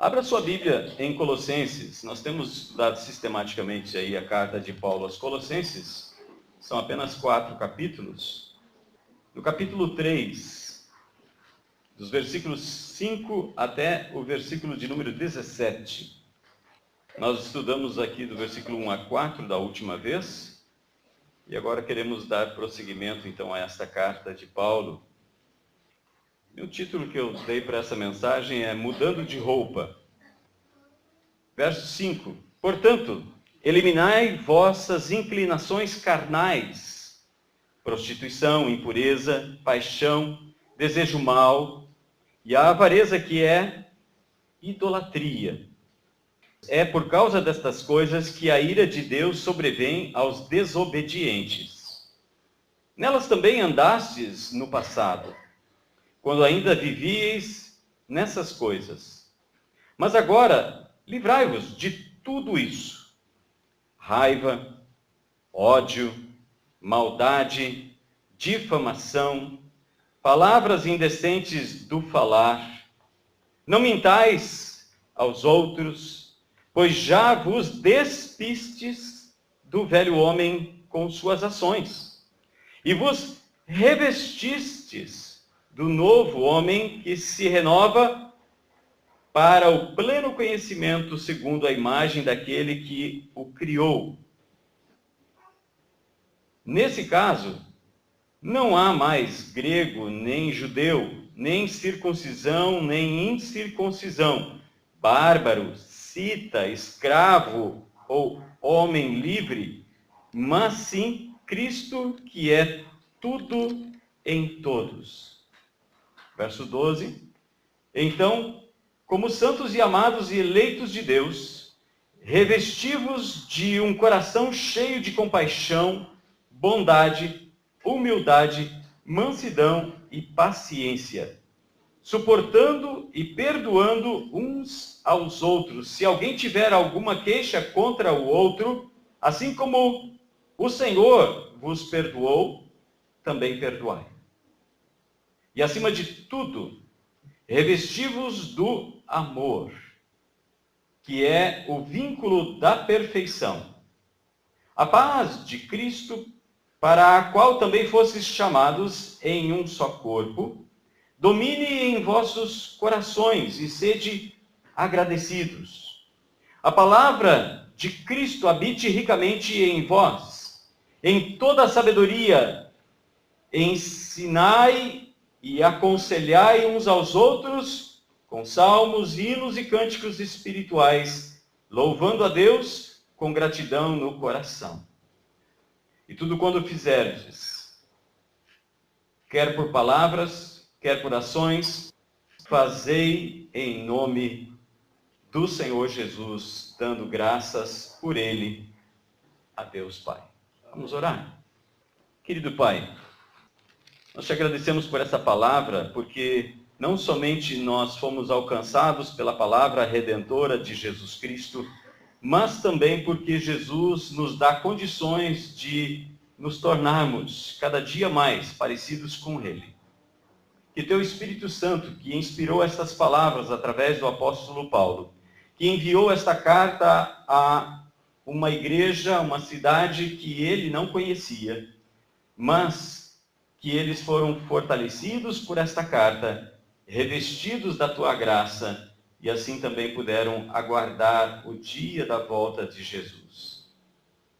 Abra sua Bíblia em Colossenses. Nós temos estudado sistematicamente aí a carta de Paulo aos Colossenses. São apenas 4 capítulos. No capítulo 3, dos versículos 5 até o versículo de número 17. Nós estudamos aqui do versículo 1 a 4 da última vez. E agora queremos dar prosseguimento então a esta carta de Paulo. E o título que eu dei para essa mensagem é Mudando de Roupa. Verso 5. Portanto, eliminai vossas inclinações carnais, prostituição, impureza, paixão, desejo mau e a avareza, que é idolatria. É por causa destas coisas que a ira de Deus sobrevém aos desobedientes. Nelas também andastes no passado, quando ainda vivíeis nessas coisas. Mas agora, livrai-vos de tudo isso: raiva, ódio, maldade, difamação, palavras indecentes do falar. Não mintais aos outros, pois já vos despistes do velho homem com suas ações, e vos revestistes do novo homem que se renova para o pleno conhecimento segundo a imagem daquele que o criou. Nesse caso, não há mais grego, nem judeu, nem circuncisão, nem incircuncisão, bárbaro, cita, escravo ou homem livre, mas sim Cristo, que é tudo em todos. Verso 12. Então, como santos e amados e eleitos de Deus, revesti-vos de um coração cheio de compaixão, bondade, humildade, mansidão e paciência, suportando e perdoando uns aos outros. Se alguém tiver alguma queixa contra o outro, assim como o Senhor vos perdoou, também perdoai. E acima de tudo, revesti-vos do amor, que é o vínculo da perfeição. A paz de Cristo, para a qual também fostes chamados em um só corpo, domine em vossos corações e sede agradecidos. A palavra de Cristo habite ricamente em vós, em toda a sabedoria, ensinai e aconselhai uns aos outros com salmos, hinos e cânticos espirituais, louvando a Deus com gratidão no coração. E tudo quando fizerdes, quer por palavras, quer por ações, fazei em nome do Senhor Jesus, dando graças por Ele a Deus Pai. Vamos orar? Querido Pai, nós te agradecemos por essa palavra, porque não somente nós fomos alcançados pela palavra redentora de Jesus Cristo, mas também porque Jesus nos dá condições de nos tornarmos cada dia mais parecidos com Ele. Que teu Espírito Santo, que inspirou estas palavras através do apóstolo Paulo, que enviou esta carta a uma igreja, uma cidade que ele não conhecia, mas que eles foram fortalecidos por esta carta, revestidos da tua graça, e assim também puderam aguardar o dia da volta de Jesus.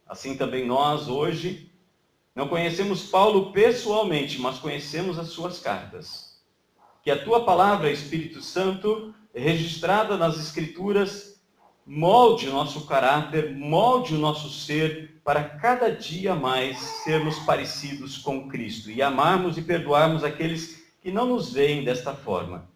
Assim também nós, hoje, não conhecemos Paulo pessoalmente, mas conhecemos as suas cartas. Que a tua palavra, Espírito Santo, registrada nas Escrituras, molde o nosso caráter, molde o nosso ser, para cada dia mais sermos parecidos com Cristo e amarmos e perdoarmos aqueles que não nos veem desta forma.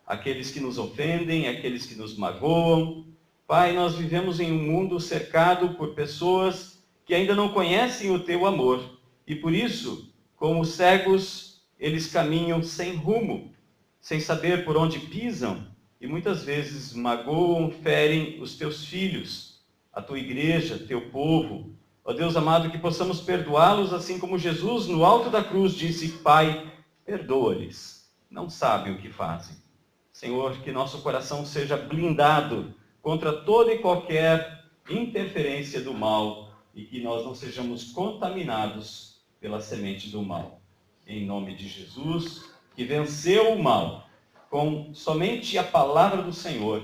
Aqueles que nos ofendem, aqueles que nos magoam. Pai, nós vivemos em um mundo cercado por pessoas que ainda não conhecem o teu amor. E por isso, como cegos, eles caminham sem rumo, sem saber por onde pisam. E muitas vezes magoam, ferem os teus filhos, a tua igreja, teu povo. Ó Deus amado, que possamos perdoá-los assim como Jesus no alto da cruz disse: Pai, perdoa-lhes, não sabem o que fazem. Senhor, que nosso coração seja blindado contra toda e qualquer interferência do mal e que nós não sejamos contaminados pela semente do mal. Em nome de Jesus, que venceu o mal com somente a palavra do Senhor,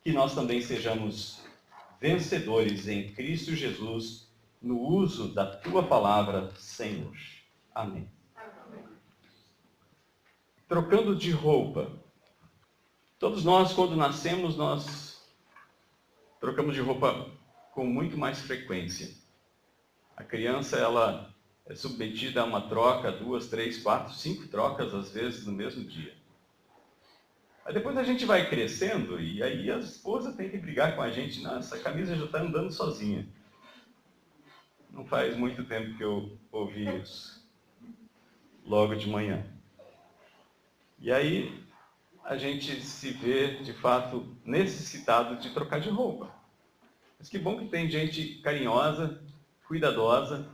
que nós também sejamos vencedores em Cristo Jesus no uso da tua palavra, Senhor. Amém. Trocando de roupa. Todos nós, quando nascemos, nós trocamos de roupa com muito mais frequência. A criança, ela é submetida a uma troca, 2, 3, 4, 5 trocas, às vezes, no mesmo dia. Aí depois a gente vai crescendo e aí a esposa tem que brigar com a gente. Não, essa camisa já está andando sozinha. Não faz muito tempo que eu ouvi isso. Logo de manhã. E aí a gente se vê, de fato, necessitado de trocar de roupa. Mas que bom que tem gente carinhosa, cuidadosa,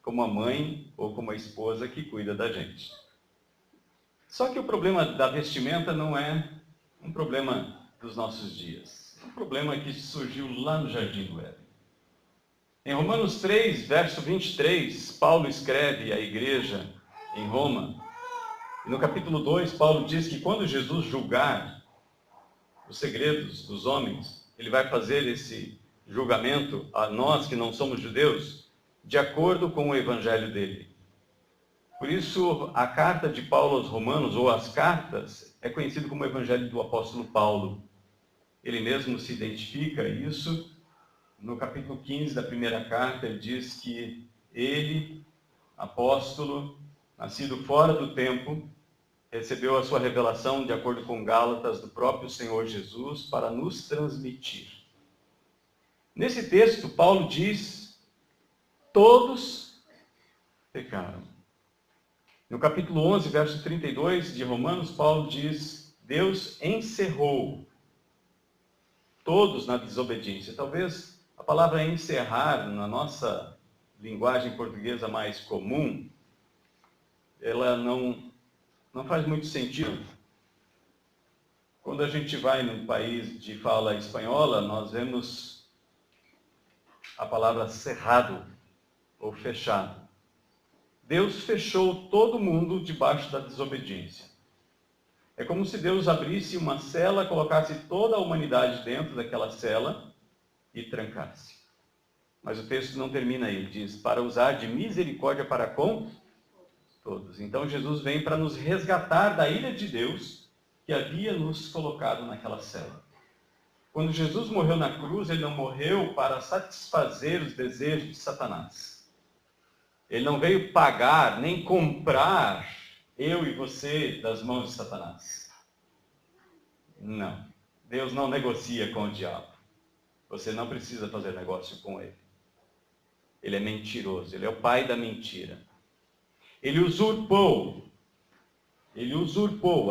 como a mãe ou como a esposa que cuida da gente. Só que o problema da vestimenta não é um problema dos nossos dias. É um problema que surgiu lá no Jardim do Éden. Em Romanos 3, verso 23, Paulo escreve à igreja em Roma. E no capítulo 2, Paulo diz que quando Jesus julgar os segredos dos homens, ele vai fazer esse julgamento a nós que não somos judeus, de acordo com o evangelho dele. Por isso, a carta de Paulo aos Romanos, ou as cartas, é conhecido como o evangelho do apóstolo Paulo. Ele mesmo se identifica isso. No capítulo 15 da primeira carta, ele diz que ele, apóstolo, nascido fora do tempo, recebeu a sua revelação, de acordo com Gálatas, do próprio Senhor Jesus, para nos transmitir. Nesse texto, Paulo diz: todos pecaram. No capítulo 11, verso 32 de Romanos, Paulo diz: Deus encerrou todos na desobediência. Talvez a palavra encerrar, na nossa linguagem portuguesa mais comum, ela não faz muito sentido. Quando a gente vai num país de fala espanhola, nós vemos a palavra cerrado ou fechado. Deus fechou todo mundo debaixo da desobediência. É como se Deus abrisse uma cela, colocasse toda a humanidade dentro daquela cela e trancasse. Mas o texto não termina aí, ele diz: para usar de misericórdia para com todos. Então Jesus vem para nos resgatar da ira de Deus que havia nos colocado naquela cela. Quando Jesus morreu na cruz, ele não morreu para satisfazer os desejos de Satanás. Ele não veio pagar, nem comprar eu e você das mãos de Satanás. Não. Deus não negocia com o diabo. Você não precisa fazer negócio com ele. Ele é mentiroso, ele é o pai da mentira. Ele usurpou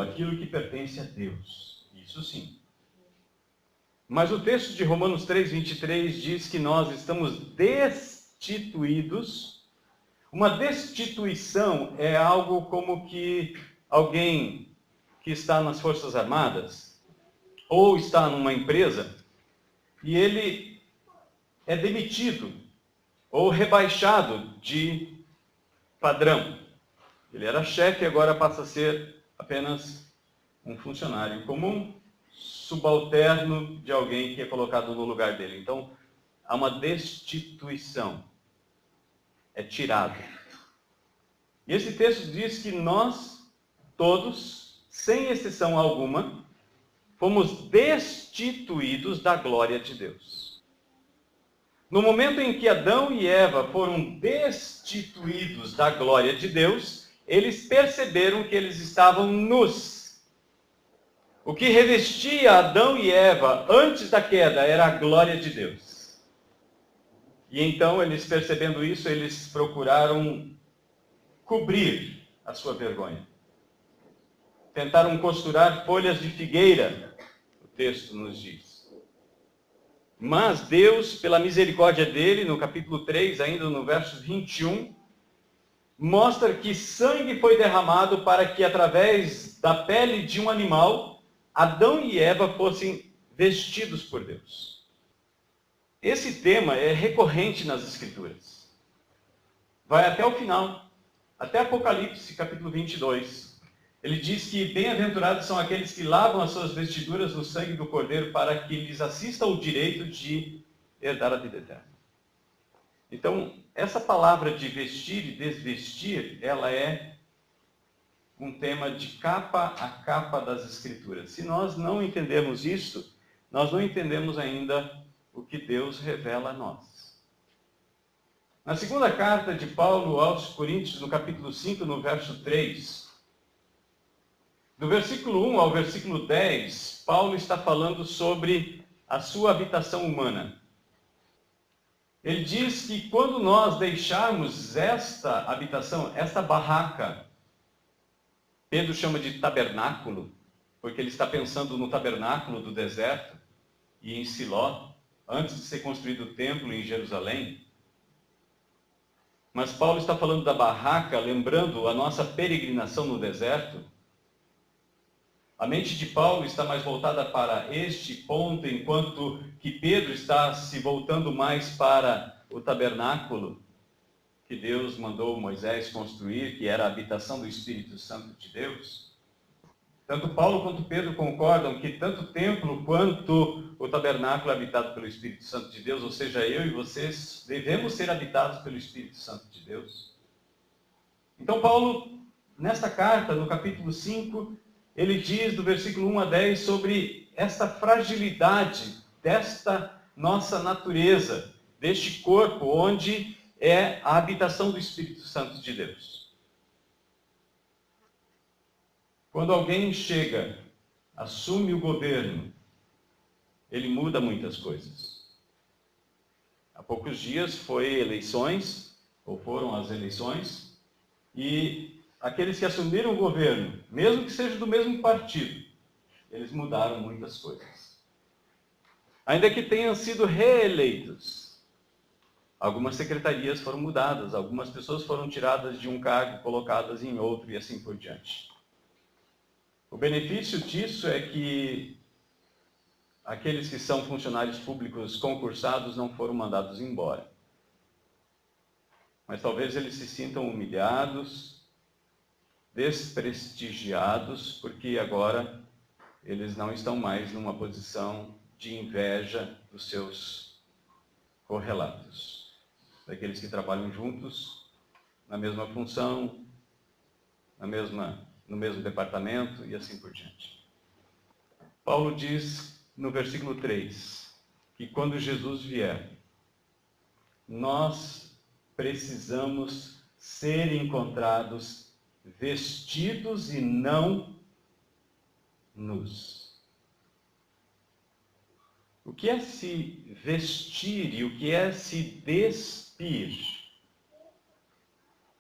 aquilo que pertence a Deus. Isso sim. Mas o texto de Romanos 3, 23 diz que nós estamos destituídos. Uma destituição é algo como que alguém que está nas Forças Armadas ou está numa empresa e ele é demitido ou rebaixado de padrão. Ele era chefe e agora passa a ser apenas um funcionário comum, subalterno de alguém que é colocado no lugar dele. Então, há uma destituição. É tirado. E esse texto diz que nós, todos, sem exceção alguma, fomos destituídos da glória de Deus. No momento em que Adão e Eva foram destituídos da glória de Deus, eles perceberam que eles estavam nus. O que revestia Adão e Eva antes da queda era a glória de Deus. E então, eles percebendo isso, eles procuraram cobrir a sua vergonha. Tentaram costurar folhas de figueira, o texto nos diz. Mas Deus, pela misericórdia dele, no capítulo 3, ainda no verso 21, mostra que sangue foi derramado para que, através da pele de um animal, Adão e Eva fossem vestidos por Deus. Esse tema é recorrente nas Escrituras. Vai até o final, até Apocalipse, capítulo 22. Ele diz que bem-aventurados são aqueles que lavam as suas vestiduras no sangue do Cordeiro para que lhes assista o direito de herdar a vida eterna. Então, essa palavra de vestir e desvestir, ela é um tema de capa a capa das Escrituras. Se nós não entendermos isso, nós não entendemos ainda o que Deus revela a nós. Na segunda carta de Paulo aos Coríntios, no capítulo 5, no verso 3, do versículo 1 ao versículo 10, Paulo está falando sobre a sua habitação humana. Ele diz que quando nós deixarmos esta habitação, esta barraca, Pedro chama de tabernáculo, porque ele está pensando no tabernáculo do deserto e em Siló, antes de ser construído o templo em Jerusalém. Mas Paulo está falando da barraca, lembrando a nossa peregrinação no deserto. A mente de Paulo está mais voltada para este ponto, enquanto que Pedro está se voltando mais para o tabernáculo que Deus mandou Moisés construir, que era a habitação do Espírito Santo de Deus. Tanto Paulo quanto Pedro concordam que tanto o templo quanto o tabernáculo é habitado pelo Espírito Santo de Deus, ou seja, eu e vocês devemos ser habitados pelo Espírito Santo de Deus. Então Paulo, nesta carta, no capítulo 5, ele diz do versículo 1 a 10 sobre esta fragilidade desta nossa natureza, deste corpo onde é a habitação do Espírito Santo de Deus. Quando alguém chega, assume o governo, ele muda muitas coisas. Há poucos dias foram as eleições, e aqueles que assumiram o governo, mesmo que seja do mesmo partido, eles mudaram muitas coisas. Ainda que tenham sido reeleitos, algumas secretarias foram mudadas, algumas pessoas foram tiradas de um cargo e colocadas em outro e assim por diante. O benefício disso é que aqueles que são funcionários públicos concursados não foram mandados embora. Mas talvez eles se sintam humilhados, desprestigiados, porque agora eles não estão mais numa posição de inveja dos seus correlatos. Daqueles que trabalham juntos, na mesma função, no mesmo departamento e assim por diante. Paulo diz no versículo 3, que quando Jesus vier, nós precisamos ser encontrados vestidos e não nus. O que é se vestir e o que é se despir?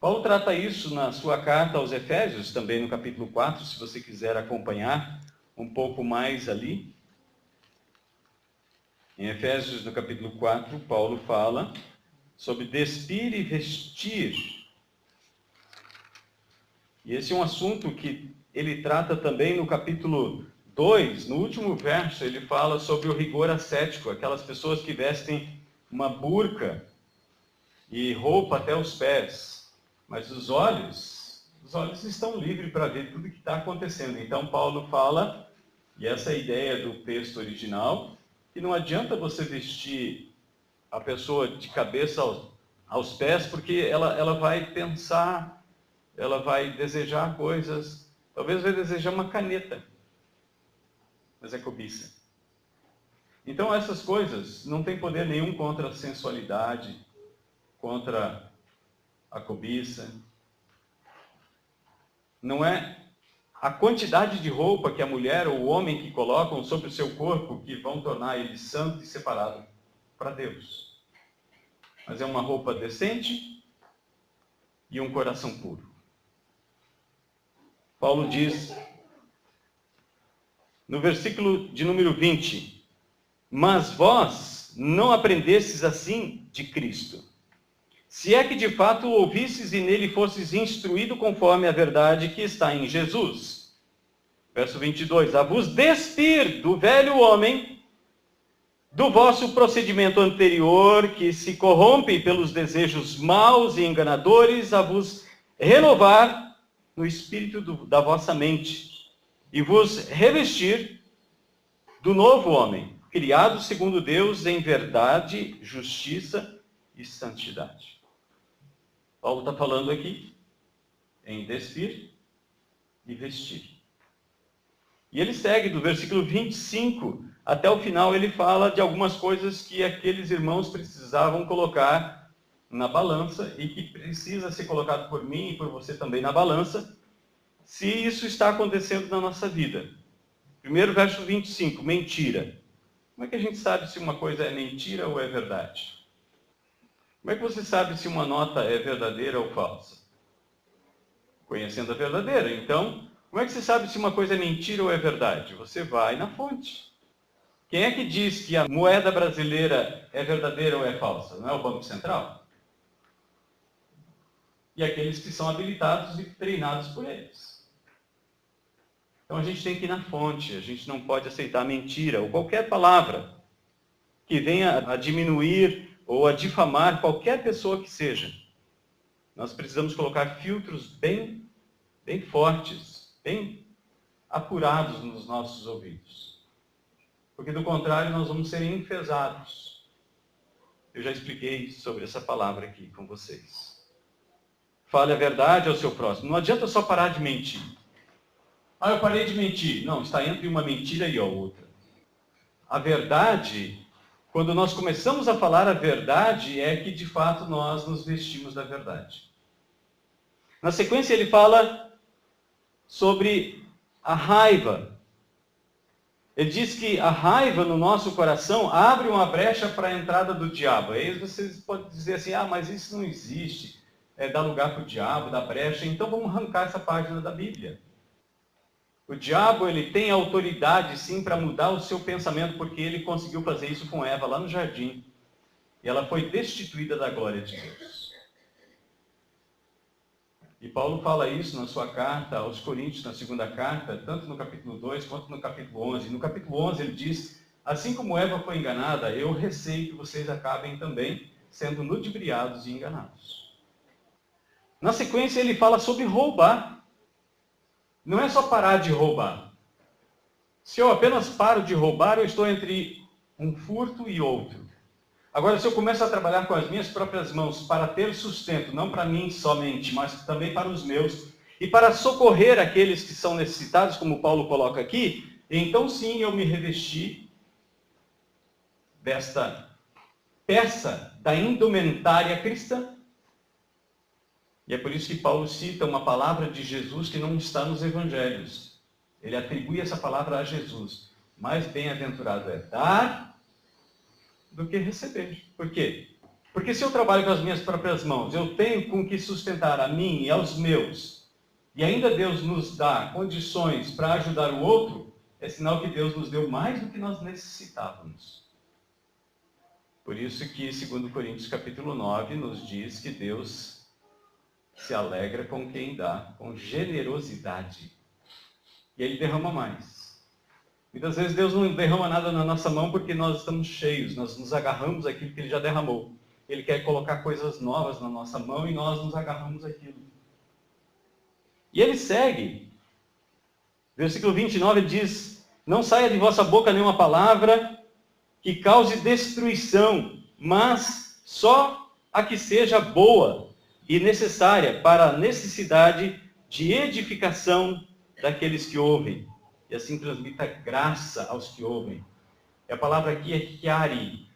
Paulo trata isso na sua carta aos Efésios, também no capítulo 4, se você quiser acompanhar um pouco mais ali. Em Efésios, no capítulo 4, Paulo fala sobre despir e vestir. E esse é um assunto que ele trata também no capítulo 2, no último verso, ele fala sobre o rigor ascético, aquelas pessoas que vestem uma burca e roupa até os pés, mas os olhos estão livres para ver tudo o que está acontecendo. Então Paulo fala, e essa é a ideia do texto original, que não adianta você vestir a pessoa de cabeça aos pés, porque ela vai pensar, ela vai desejar coisas, talvez vai desejar uma caneta, mas é cobiça. Então essas coisas não têm poder nenhum contra a sensualidade, contra a cobiça. Não é a quantidade de roupa que a mulher ou o homem que colocam sobre o seu corpo que vão tornar ele santo e separado para Deus. Mas é uma roupa decente e um coração puro. Paulo diz no versículo de número 20, mas vós não aprendestes assim de Cristo, se é que de fato o ouvistes e nele fostes instruído conforme a verdade que está em Jesus. Verso 22. A vos despir do velho homem, do vosso procedimento anterior, que se corrompe pelos desejos maus e enganadores, a vos renovar no espírito da vossa mente, e vos revestir do novo homem, criado segundo Deus em verdade, justiça e santidade. Paulo está falando aqui em despir e vestir. E ele segue do versículo 25 até o final, ele fala de algumas coisas que aqueles irmãos precisavam colocar na balança e que precisa ser colocado por mim e por você também na balança, se isso está acontecendo na nossa vida. Primeiro, verso 25, mentira. Como é que a gente sabe se uma coisa é mentira ou é verdade? Como é que você sabe se uma nota é verdadeira ou falsa? Conhecendo a verdadeira. Então, como é que você sabe se uma coisa é mentira ou é verdade? Você vai na fonte. Quem é que diz que a moeda brasileira é verdadeira ou é falsa? Não é o Banco Central? E aqueles que são habilitados e treinados por eles. Então a gente tem que ir na fonte, a gente não pode aceitar mentira ou qualquer palavra que venha a diminuir ou a difamar qualquer pessoa que seja. Nós precisamos colocar filtros bem fortes, bem apurados nos nossos ouvidos. Porque do contrário nós vamos ser enfesados. Eu já expliquei sobre essa palavra aqui com vocês. Fale a verdade ao seu próximo. Não adianta só parar de mentir. Eu parei de mentir. Não, está entre uma mentira e a outra. A verdade, quando nós começamos a falar a verdade, é que de fato nós nos vestimos da verdade. Na sequência ele fala sobre a raiva. Ele diz que a raiva no nosso coração abre uma brecha para a entrada do diabo. Aí vocês podem dizer assim, mas isso não existe. Dá lugar para o diabo, dá brecha. Então vamos arrancar essa página da Bíblia. O diabo, ele tem autoridade, sim, para mudar o seu pensamento, porque ele conseguiu fazer isso com Eva lá no jardim. E ela foi destituída da glória de Deus. E Paulo fala isso na sua carta aos Coríntios, na segunda carta, tanto no capítulo 2 quanto no capítulo 11. No capítulo 11 ele diz, assim como Eva foi enganada, eu receio que vocês acabem também sendo ludibriados e enganados. Na sequência ele fala sobre roubar. Não é só parar de roubar. Se eu apenas paro de roubar, eu estou entre um furto e outro. Agora, se eu começo a trabalhar com as minhas próprias mãos para ter sustento, não para mim somente, mas também para os meus, e para socorrer aqueles que são necessitados, como Paulo coloca aqui, então sim eu me revesti desta peça da indumentária cristã. E é por isso que Paulo cita uma palavra de Jesus que não está nos evangelhos. Ele atribui essa palavra a Jesus. Mais bem-aventurado é dar do que receber. Por quê? Porque se eu trabalho com as minhas próprias mãos, eu tenho com que sustentar a mim e aos meus, e ainda Deus nos dá condições para ajudar o outro, é sinal que Deus nos deu mais do que nós necessitávamos. Por isso que, 2 Coríntios capítulo 9, nos diz que Deus se alegra com quem dá, com generosidade. E Ele derrama mais. Muitas vezes Deus não derrama nada na nossa mão porque nós estamos cheios, nós nos agarramos àquilo que Ele já derramou. Ele quer colocar coisas novas na nossa mão e nós nos agarramos àquilo. E Ele segue. Versículo 29 ele diz, não saia de vossa boca nenhuma palavra que cause destruição, mas só a que seja boa e necessária para a necessidade de edificação daqueles que ouvem. E assim transmita graça aos que ouvem. E a palavra aqui é chiari,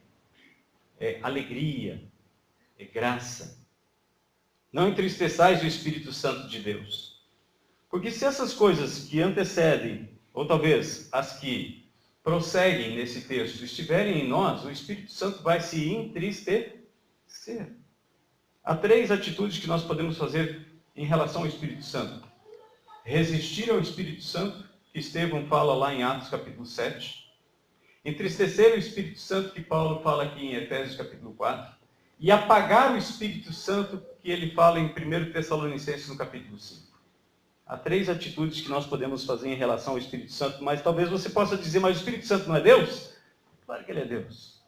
é alegria, é graça. Não entristeçais o Espírito Santo de Deus. Porque se essas coisas que antecedem, ou talvez as que prosseguem nesse texto, estiverem em nós, o Espírito Santo vai se entristecer. Há 3 atitudes que nós podemos fazer em relação ao Espírito Santo. Resistir ao Espírito Santo, que Estevão fala lá em Atos capítulo 7. Entristecer o Espírito Santo, que Paulo fala aqui em Efésios capítulo 4. E apagar o Espírito Santo, que ele fala em 1 Tessalonicenses no capítulo 5. Há 3 atitudes que nós podemos fazer em relação ao Espírito Santo, mas talvez você possa dizer, mas o Espírito Santo não é Deus? Claro que ele é Deus.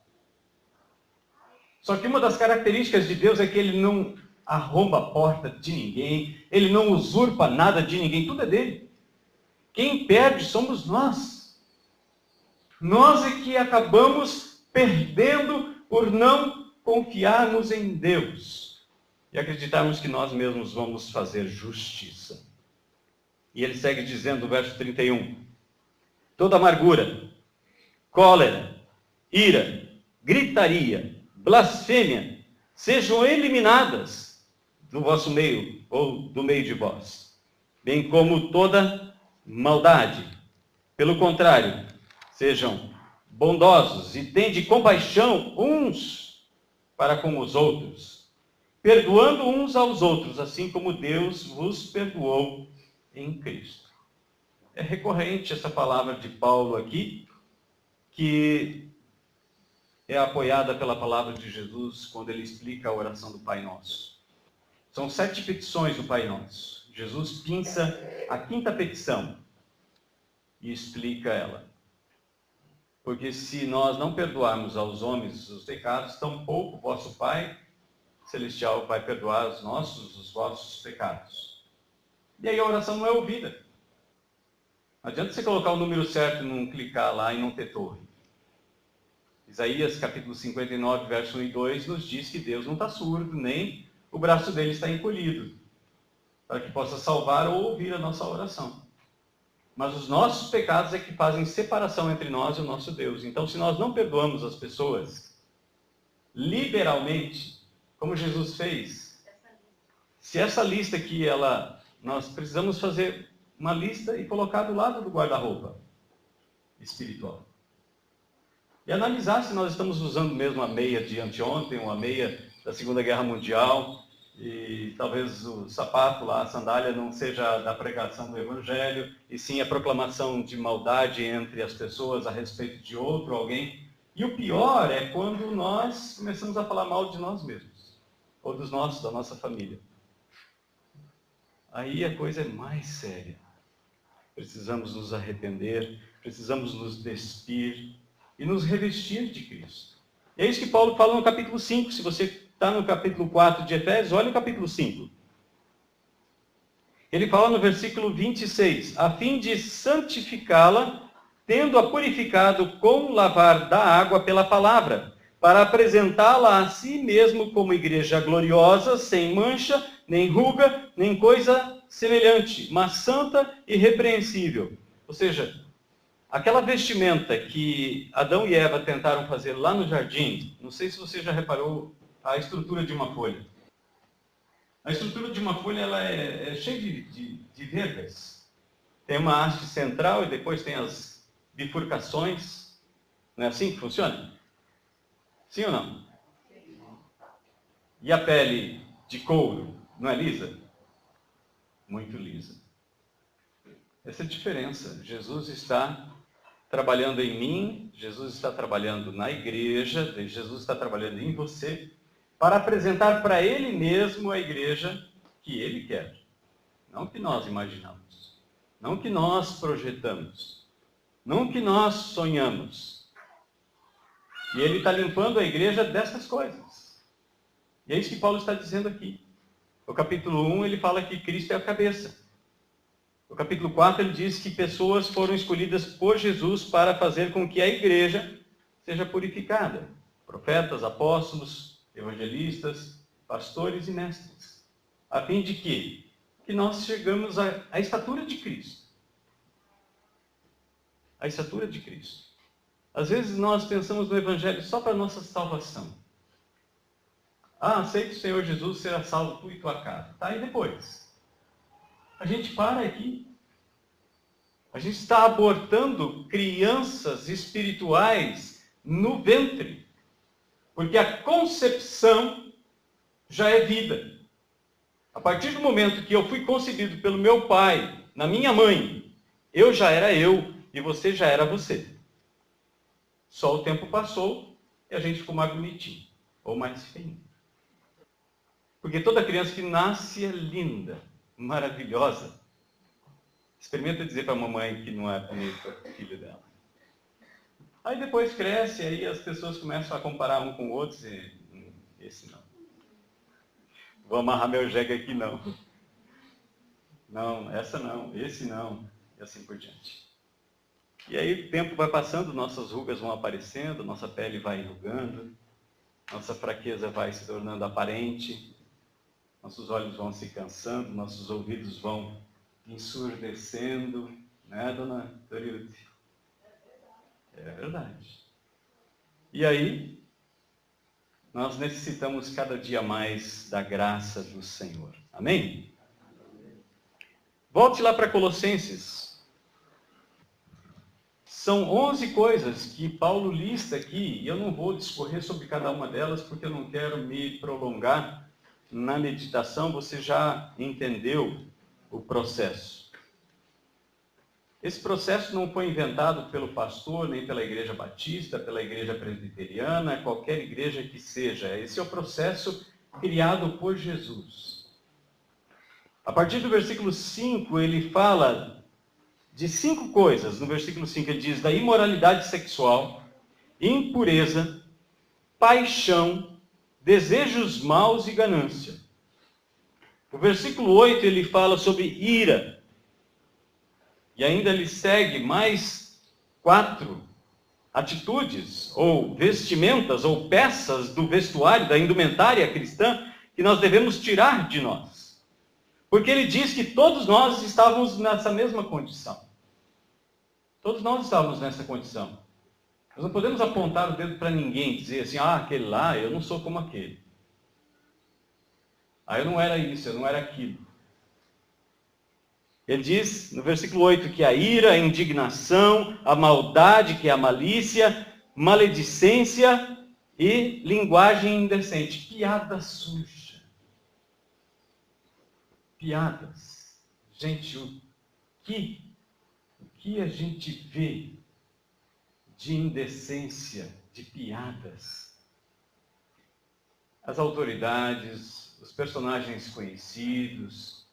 Só que uma das características de Deus é que ele não arromba a porta de ninguém, ele não usurpa nada de ninguém, tudo é dele. Quem perde somos nós. Nós é que acabamos perdendo por não confiarmos em Deus e acreditarmos que nós mesmos vamos fazer justiça. E ele segue dizendo no verso 31, toda amargura, cólera, ira, gritaria, blasfêmia, sejam eliminadas do vosso meio ou do meio de vós, bem como toda maldade. Pelo contrário, sejam bondosos e tende compaixão uns para com os outros, perdoando uns aos outros, assim como Deus vos perdoou em Cristo. É recorrente essa palavra de Paulo aqui, que é apoiada pela palavra de Jesus quando ele explica a oração do Pai Nosso. São 7 petições do Pai Nosso. Jesus pinça a 5ª petição e explica ela. Porque se nós não perdoarmos aos homens os pecados, tampouco o vosso Pai Celestial vai perdoar os vossos pecados. E aí a oração não é ouvida. Não adianta você colocar o número certo e não clicar lá e não ter torre. Isaías capítulo 59, verso 1 e 2 nos diz que Deus não está surdo, nem o braço dele está encolhido, para que possa salvar ou ouvir a nossa oração. Mas os nossos pecados é que fazem separação entre nós e o nosso Deus. Então, se nós não perdoamos as pessoas liberalmente, como Jesus fez, se essa lista aqui, nós precisamos fazer uma lista e colocar do lado do guarda-roupa espiritual. E analisar se nós estamos usando mesmo a meia de anteontem, ou a meia da Segunda Guerra Mundial, e talvez o sapato lá, a sandália, não seja da pregação do Evangelho, e sim a proclamação de maldade entre as pessoas a respeito de outro alguém. E o pior é quando nós começamos a falar mal de nós mesmos, ou da nossa família. Aí a coisa é mais séria. Precisamos nos arrepender, precisamos nos despir e nos revestir de Cristo. E é isso que Paulo fala no capítulo 5. Se você está no capítulo 4 de Efésios, olha o capítulo 5. Ele fala no versículo 26, a fim de santificá-la, tendo-a purificado com o lavar da água pela palavra, para apresentá-la a si mesmo como igreja gloriosa, sem mancha, nem ruga, nem coisa semelhante, mas santa e irrepreensível. Ou seja, aquela vestimenta que Adão e Eva tentaram fazer lá no jardim, não sei se você já reparou a estrutura de uma folha. A estrutura de uma folha ela é cheia de vergas. Tem uma haste central e depois tem as bifurcações. Não é assim que funciona? Sim ou não? E a pele de couro, não é lisa? Muito lisa. Essa é a diferença. Jesus está trabalhando em mim, Jesus está trabalhando na igreja, Jesus está trabalhando em você, para apresentar para Ele mesmo a igreja que Ele quer. Não que nós imaginamos, não que nós projetamos, não que nós sonhamos. E Ele está limpando a igreja dessas coisas. E é isso que Paulo está dizendo aqui. No capítulo 1 ele fala que Cristo é a cabeça. No capítulo 4 ele diz que pessoas foram escolhidas por Jesus para fazer com que a igreja seja purificada. Profetas, apóstolos, evangelistas, pastores e mestres. A fim de que nós chegamos à estatura de Cristo. A estatura de Cristo. Às vezes nós pensamos no Evangelho só para a nossa salvação. Aceita o Senhor Jesus, será salvo tu e tua casa. Tá, e depois? A gente para aqui. A gente está abortando crianças espirituais no ventre. Porque a concepção já é vida. A partir do momento que eu fui concebido pelo meu pai, na minha mãe, eu já era eu e você já era você. Só o tempo passou e a gente ficou mais bonitinho, ou mais feio. Porque toda criança que nasce é linda, maravilhosa. Experimenta dizer para a mamãe que não é bonito o filho dela. Aí depois cresce, aí as pessoas começam a comparar um com o outro e esse não. Vou amarrar meu jegue aqui não. Não, essa não, esse não, e assim por diante. E aí o tempo vai passando, nossas rugas vão aparecendo, nossa pele vai enrugando, nossa fraqueza vai se tornando aparente, nossos olhos vão se cansando, nossos ouvidos vão ensurdecendo, né, dona Dorilde? É verdade. E aí, nós necessitamos cada dia mais da graça do Senhor. Amém? Volte lá para Colossenses. São 11 coisas que Paulo lista aqui, e eu não vou discorrer sobre cada uma delas, porque eu não quero me prolongar na meditação, você já entendeu o processo. Esse processo não foi inventado pelo pastor, nem pela igreja batista, pela igreja presbiteriana, qualquer igreja que seja. Esse é o processo criado por Jesus. A partir do versículo 5, ele fala de 5 coisas. No versículo 5 ele diz da imoralidade sexual, impureza, paixão, desejos maus e ganância. O versículo 8 ele fala sobre ira. E ainda ele segue mais 4 atitudes, ou vestimentas, ou peças do vestuário, da indumentária cristã, que nós devemos tirar de nós. Porque ele diz que todos nós estávamos nessa mesma condição. Todos nós estávamos nessa condição. Nós não podemos apontar o dedo para ninguém e dizer assim, aquele lá, eu não sou como aquele. Eu não era isso, eu não era aquilo. Ele diz no versículo 8 que a ira, a indignação, a maldade, que é a malícia, maledicência e linguagem indecente. Piada suja. Piadas. Gente, o que a gente vê de indecência, de piadas? As autoridades, os personagens conhecidos,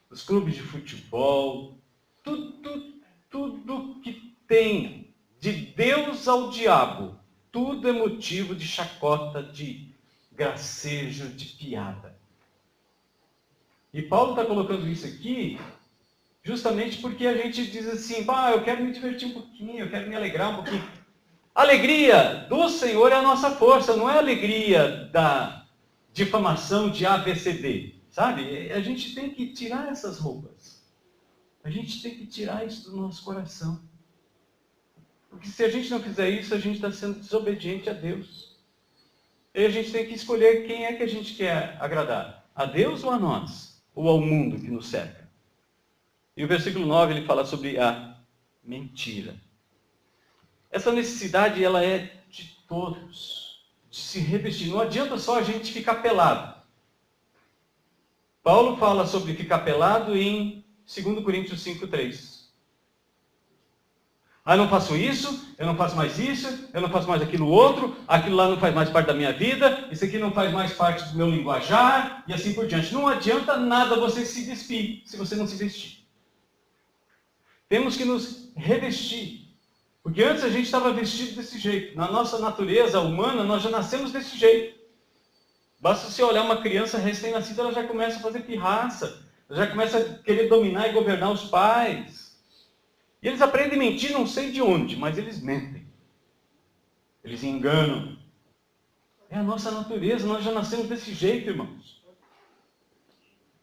os clubes de futebol, tudo que tem de Deus ao diabo, tudo é motivo de chacota, de gracejo, de piada. E Paulo está colocando isso aqui justamente porque a gente diz assim, eu quero me divertir um pouquinho, eu quero me alegrar um pouquinho. A alegria do Senhor é a nossa força, não é a alegria da difamação de ABCD. Sabe? A gente tem que tirar essas roupas. A gente tem que tirar isso do nosso coração. Porque se a gente não fizer isso, a gente está sendo desobediente a Deus. E a gente tem que escolher quem é que a gente quer agradar. A Deus ou a nós? Ou ao mundo que nos cerca? E o versículo 9, ele fala sobre a mentira. Essa necessidade, ela é de todos. De se revestir. Não adianta só a gente ficar pelado. Paulo fala sobre ficar pelado em 2 Coríntios 5:3. Eu não faço isso, eu não faço mais isso, eu não faço mais aquilo outro, aquilo lá não faz mais parte da minha vida, isso aqui não faz mais parte do meu linguajar, e assim por diante. Não adianta nada você se despir, se você não se vestir. Temos que nos revestir. Porque antes a gente estava vestido desse jeito. Na nossa natureza humana, nós já nascemos desse jeito. Basta você olhar uma criança recém-nascida, ela já começa a fazer pirraça. Ela já começa a querer dominar e governar os pais. E eles aprendem a mentir não sei de onde, mas eles mentem. Eles enganam. É a nossa natureza, nós já nascemos desse jeito, irmãos.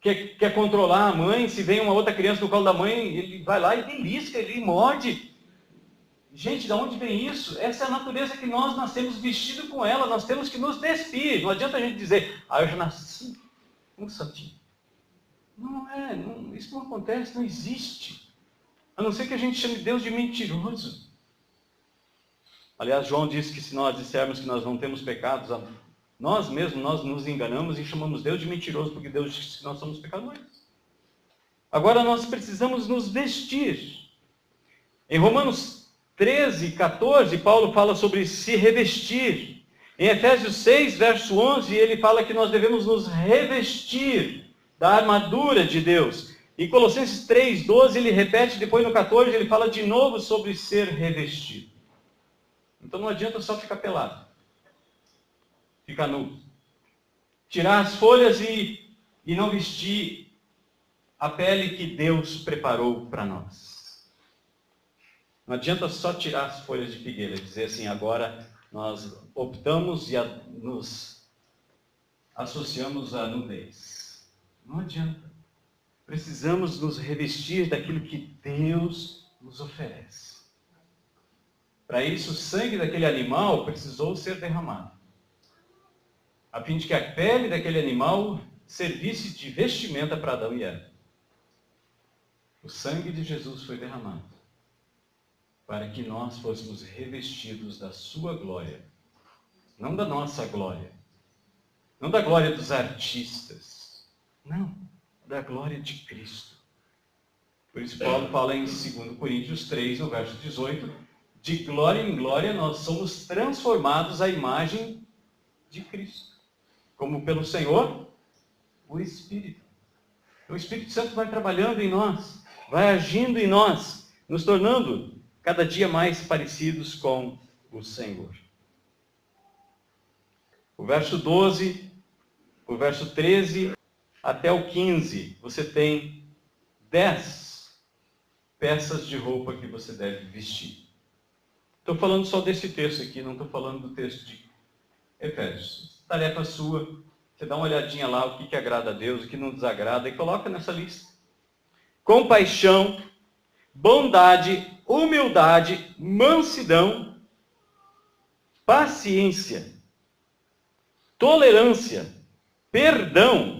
Quer controlar a mãe, se vem uma outra criança no colo da mãe, ele vai lá e belisca, ele morde. Gente, de onde vem isso? Essa é a natureza que nós nascemos vestido com ela, nós temos que nos despir. Não adianta a gente dizer, eu já nasci um santinho. Não é, isso não acontece, não existe. A não ser que a gente chame Deus de mentiroso. Aliás, João disse que se nós dissermos que nós não temos pecados, nós mesmos, nós nos enganamos e chamamos Deus de mentiroso, porque Deus disse que nós somos pecadores. Agora nós precisamos nos vestir. Em Romanos 13, 14, Paulo fala sobre se revestir. Em Efésios 6, verso 11, ele fala que nós devemos nos revestir da armadura de Deus. Em Colossenses 3:12 ele repete, depois no 14 ele fala de novo sobre ser revestido. Então não adianta só ficar pelado, ficar nu. Tirar as folhas e não vestir a pele que Deus preparou para nós. Não adianta só tirar as folhas de figueira e dizer assim, agora nós optamos e nos associamos à nudez. Não adianta. Precisamos nos revestir daquilo que Deus nos oferece. Para isso, o sangue daquele animal precisou ser derramado, a fim de que a pele daquele animal servisse de vestimenta para Adão e Eva. O sangue de Jesus foi derramado para que nós fôssemos revestidos da sua glória, não da nossa glória, não da glória dos artistas, não, da glória de Cristo. Por isso Paulo fala em 2 Coríntios 3, no verso 18, de glória em glória nós somos transformados à imagem de Cristo, como pelo Senhor, o Espírito. O Espírito Santo vai trabalhando em nós, vai agindo em nós, nos tornando cada dia mais parecidos com o Senhor. O verso 12, o verso 13 até o 15, você tem 10 peças de roupa que você deve vestir. Estou falando só desse texto aqui, não estou falando do texto de Efésios. Tarefa sua, você dá uma olhadinha lá, o que agrada a Deus, o que não desagrada, e coloca nessa lista. Compaixão, bondade, humildade, mansidão, paciência, tolerância, perdão,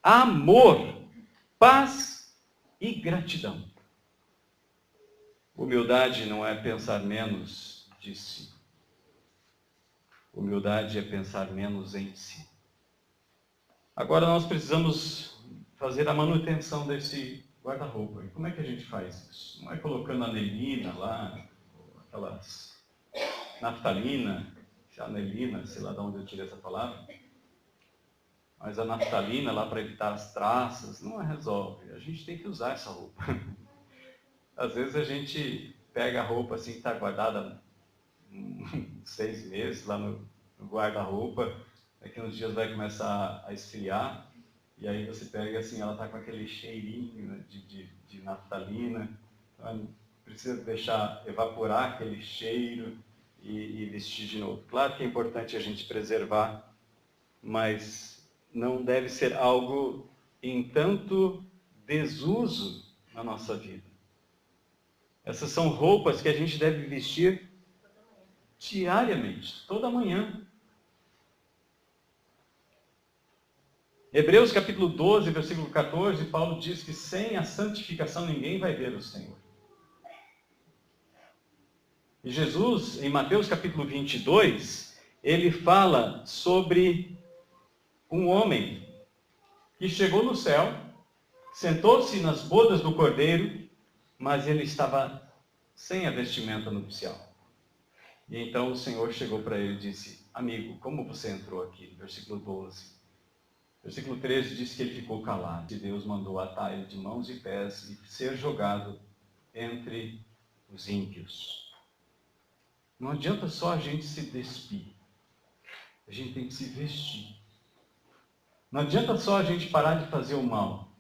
amor, paz e gratidão. Humildade não é pensar menos de si. Humildade é pensar menos em si. Agora nós precisamos fazer a manutenção desse guarda-roupa. E como é que a gente faz isso? Não é colocando anelina lá, aquelas naftalina, anelina, sei lá de onde eu tirei essa palavra. Mas a naftalina lá para evitar as traças, não resolve. A gente tem que usar essa roupa. Às vezes a gente pega a roupa assim que está guardada 6 meses lá no guarda-roupa, daqui uns dias vai começar a esfriar, e aí você pega assim, ela está com aquele cheirinho, né, de naftalina, então precisa deixar evaporar aquele cheiro e vestir de novo. Claro que é importante a gente preservar, mas não deve ser algo em tanto desuso na nossa vida. Essas são roupas que a gente deve vestir diariamente, toda manhã. Hebreus capítulo 12, versículo 14, Paulo diz que sem a santificação ninguém vai ver o Senhor. E Jesus, em Mateus capítulo 22, ele fala sobre um homem que chegou no céu, sentou-se nas bodas do Cordeiro, mas ele estava sem a vestimenta nupcial. E então o Senhor chegou para ele e disse, amigo, como você entrou aqui? Versículo 12. Versículo 13 diz que ele ficou calado. E Deus mandou atar ele de mãos e pés e ser jogado entre os ímpios. Não adianta só a gente se despir. A gente tem que se vestir. Não adianta só a gente parar de fazer o mal.